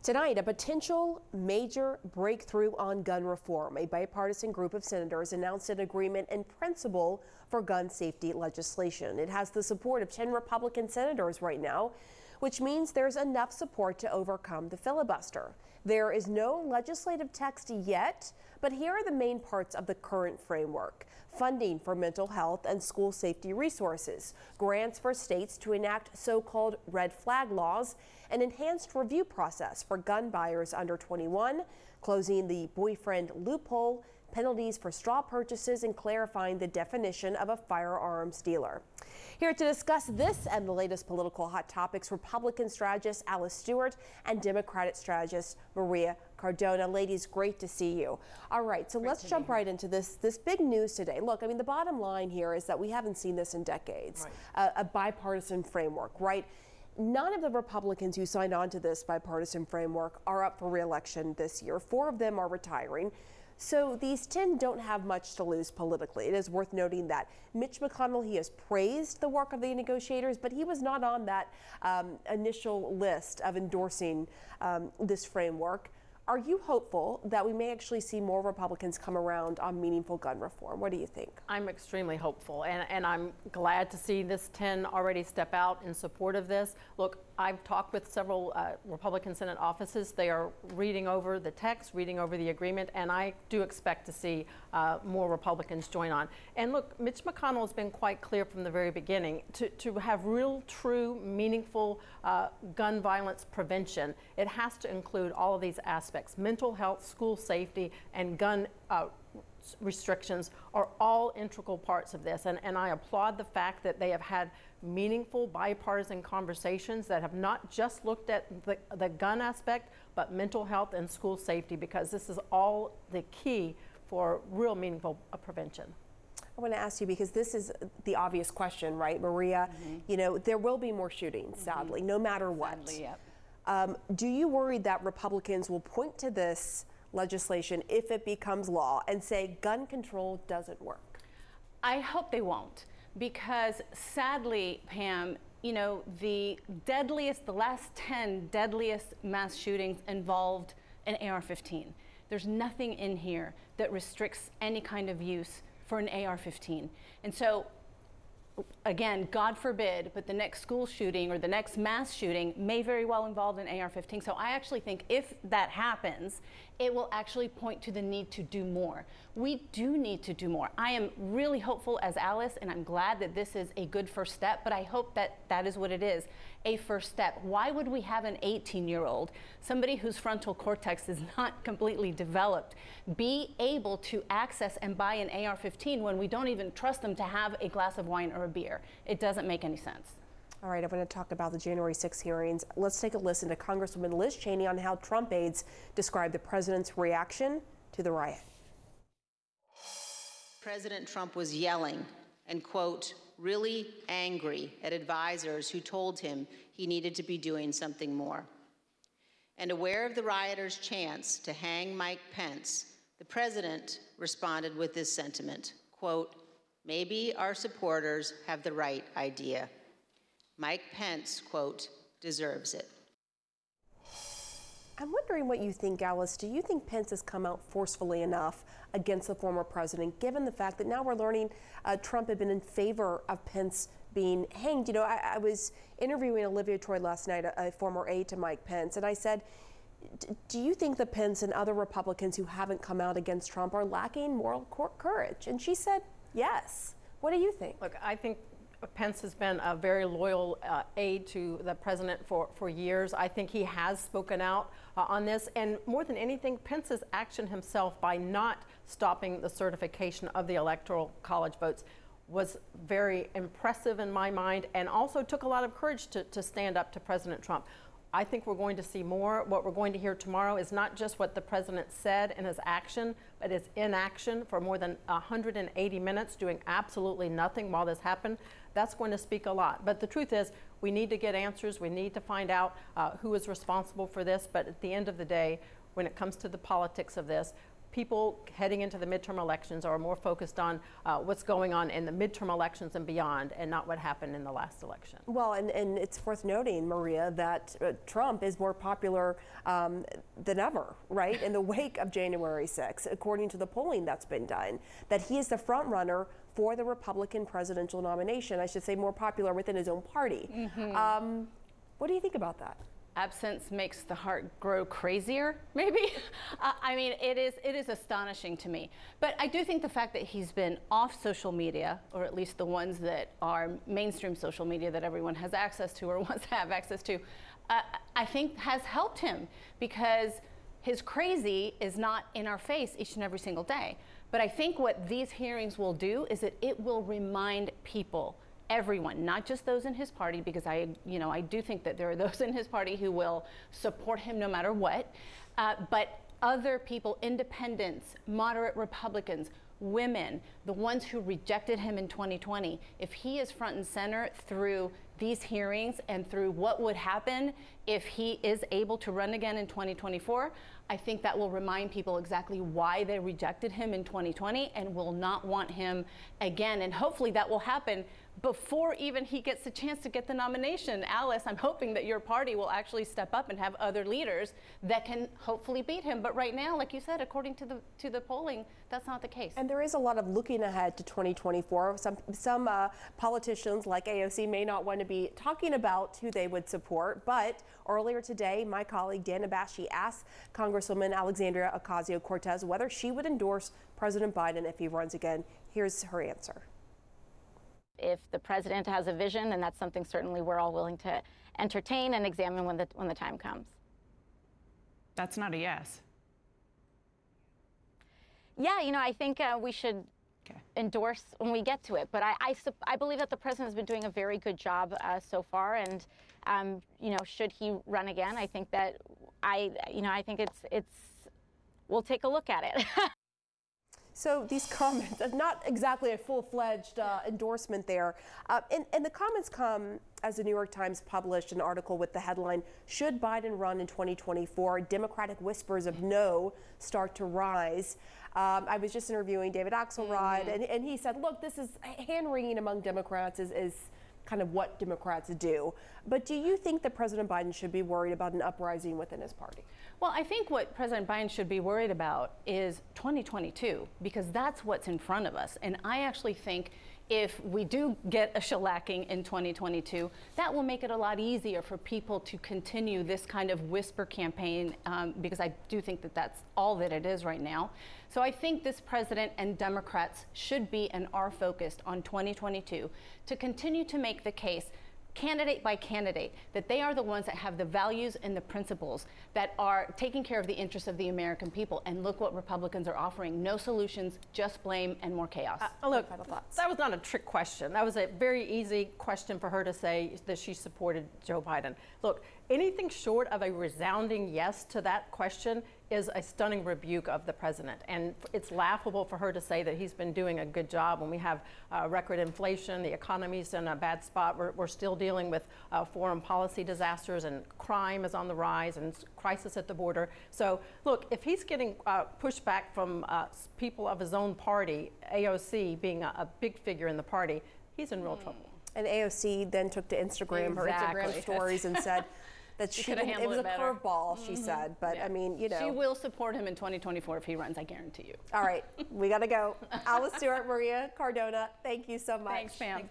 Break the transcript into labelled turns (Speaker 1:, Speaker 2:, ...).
Speaker 1: Tonight, a potential major breakthrough on gun reform. A bipartisan group of senators announced an agreement in principle for gun safety legislation. It has the support of 10 Republican senators right now, which means there's enough support to overcome the filibuster. There is no legislative text yet, but here are the main parts of the current framework. Funding for mental health and school safety resources, grants for states to enact so-called red flag laws, an enhanced review process for gun buyers under 21, closing the boyfriend loophole, penalties for straw purchases, and clarifying the definition of a firearms dealer. Here to discuss this and the latest political hot topics, Republican strategist Alice Stewart and Democratic strategist Maria Cardona. Ladies, great to see you. All right, so let's jump right into this big news today. Look, I mean, the bottom line here is that we haven't seen this in decades, right. A bipartisan framework, right? None of the Republicans who signed on to this bipartisan framework are up for re-election this year. 4 of them are retiring. So these 10 don't have much to lose politically. It is worth noting that Mitch McConnell, he has praised the work of the negotiators, but he was not on that initial list of endorsing this framework. Are you hopeful that we may actually see more Republicans come around on meaningful gun reform? What do you think?
Speaker 2: I'm extremely hopeful, and I'm glad to see this 10 already step out in support of this. Look, I've talked with several Republican Senate offices. They are reading over the text, reading over the agreement, and I do expect to see more Republicans join on. And look, Mitch McConnell has been quite clear from the very beginning to have real, true, meaningful gun violence prevention. It has to include all of these aspects. Mental health, school safety, and gun restrictions are all integral parts of this. And I applaud the fact that they have had meaningful bipartisan conversations that have not just looked at the gun aspect, but mental health and school safety, because this is all the key for real meaningful prevention.
Speaker 1: I want to ask you, because this is the obvious question, right, Maria? Mm-hmm. You know, there will be more shootings, sadly, no matter what.
Speaker 3: Sadly, yep.
Speaker 1: Do you worry that Republicans will point to this legislation, if it becomes law, and say gun control doesn't work?
Speaker 3: I hope they won't, because sadly, Pam, you know, the last 10 deadliest mass shootings involved an AR-15. There's nothing in here that restricts any kind of use for an AR-15. And so, again, God forbid, but the next school shooting or the next mass shooting may very well involve an AR-15. So I actually think if that happens, it will actually point to the need to do more. We do need to do more. I am really hopeful as Alice, and I'm glad that this is a good first step, but I hope that that is what it is, a first step. Why would we have an 18-year-old, somebody whose frontal cortex is not completely developed, be able to access and buy an AR-15 when we don't even trust them to have a glass of wine or a beer? It doesn't make any sense.
Speaker 1: All right, I'm going to talk about the January 6 hearings. Let's take a listen to Congresswoman Liz Cheney on how Trump aides described the president's reaction to the riot.
Speaker 4: President Trump was yelling and, quote, really angry at advisors who told him he needed to be doing something more. And aware of the rioters' chance to hang Mike Pence, the president responded with this sentiment, quote, maybe our supporters have the right idea. Mike Pence, quote, deserves it.
Speaker 1: I'm wondering what you think, Alice. Do you think Pence has come out forcefully enough against the former president, given the fact that now we're learning Trump had been in favor of Pence being hanged? You know, I was interviewing Olivia Troy last night, a former aide to Mike Pence, and I said, do you think that Pence and other Republicans who haven't come out against Trump are lacking moral courage? And she said, yes. What do you think?
Speaker 2: Look, I think Pence has been a very loyal aide to the president for years. I think he has spoken out on this. And more than anything, Pence's action himself by not stopping the certification of the Electoral College votes was very impressive in my mind, and also took a lot of courage to stand up to President Trump. I think we're going to see more. What we're going to hear tomorrow is not just what the president said in his action, but his inaction for more than 180 minutes, doing absolutely nothing while this happened. That's going to speak a lot. But the truth is, we need to get answers. We need to find out who is responsible for this. But at the end of the day, when it comes to the politics of this, people heading into the midterm elections are more focused on what's going on in the midterm elections and beyond, and not what happened in the last election.
Speaker 1: Well, and it's worth noting, Maria, that Trump is more popular than ever, right? In the wake of January 6th, according to the polling that's been done, that he is the front runner for the Republican presidential nomination. I should say more popular within his own party. What do you think about that?
Speaker 3: Absence makes the heart grow crazier, maybe. I mean, it is astonishing to me. But I do think the fact that he's been off social media, or at least the ones that are mainstream social media that everyone has access to or wants to have access to, I think has helped him, because his crazy is not in our face each and every single day. But I think what these hearings will do is that it will remind people, everyone, not just those in his party, because I do think that there are those in his party who will support him no matter what, but other people, independents, moderate Republicans, women, the ones who rejected him in 2020, if he is front and center through these hearings and through what would happen if he is able to run again in 2024, I think that will remind people exactly why they rejected him in 2020 and will not want him again. And hopefully that will happen before even he gets the chance to get the nomination. Alice, I'm hoping that your party will actually step up and have other leaders that can hopefully beat him. But right now, like you said, according to the polling, that's not the case.
Speaker 1: And there is a lot of looking ahead to 2024. Some politicians like AOC may not want to be talking about who they would support, but earlier today, my colleague Dana Bashi asked Congresswoman Alexandria Ocasio-Cortez whether she would endorse President Biden if he runs again. Here's her answer.
Speaker 5: If the president has a vision, then that's something certainly we're all willing to entertain and examine when the time comes.
Speaker 6: That's not a yes.
Speaker 5: Yeah, I think we should endorse when we get to it. But I believe that the president has been doing a very good job so far, and should he run again, I think that I think it's we'll take a look at it.
Speaker 1: So these comments, not exactly a full-fledged endorsement there. And the comments come as the New York Times published an article with the headline, "Should Biden run in 2024? Democratic whispers of no start to rise." I was just interviewing David Axelrod, and he said, look, this is hand-wringing among Democrats is kind of what Democrats do. But do you think that President Biden should be worried about an uprising within his party?
Speaker 3: Well, I think what President Biden should be worried about is 2022, because that's what's in front of us. And I actually think if we do get a shellacking in 2022, that will make it a lot easier for people to continue this kind of whisper campaign, because I do think that that's all that it is right now. So I think this president and Democrats should be and are focused on 2022 to continue to make the case, candidate by candidate, that they are the ones that have the values and the principles that are taking care of the interests of the American people. And look what Republicans are offering. No solutions, just blame and more chaos.
Speaker 2: Look, that was not a trick question. That was a very easy question for her to say that she supported Joe Biden. Look, anything short of a resounding yes to that question is a stunning rebuke of the president. And it's laughable for her to say that he's been doing a good job when we have record inflation, the economy's in a bad spot. We're still dealing with foreign policy disasters, and crime is on the rise, and crisis at the border. So look, if he's getting pushback from people of his own party, AOC being a big figure in the party, he's in real trouble.
Speaker 1: And AOC then took to Instagram, her Instagram stories, and said that it was a curveball, she said. But I mean,
Speaker 3: She will support him in 2024 if he runs, I guarantee you.
Speaker 1: All right, we got to go. Alice, Stewart, Maria Cardona, thank you so much.
Speaker 3: Thanks, Pam.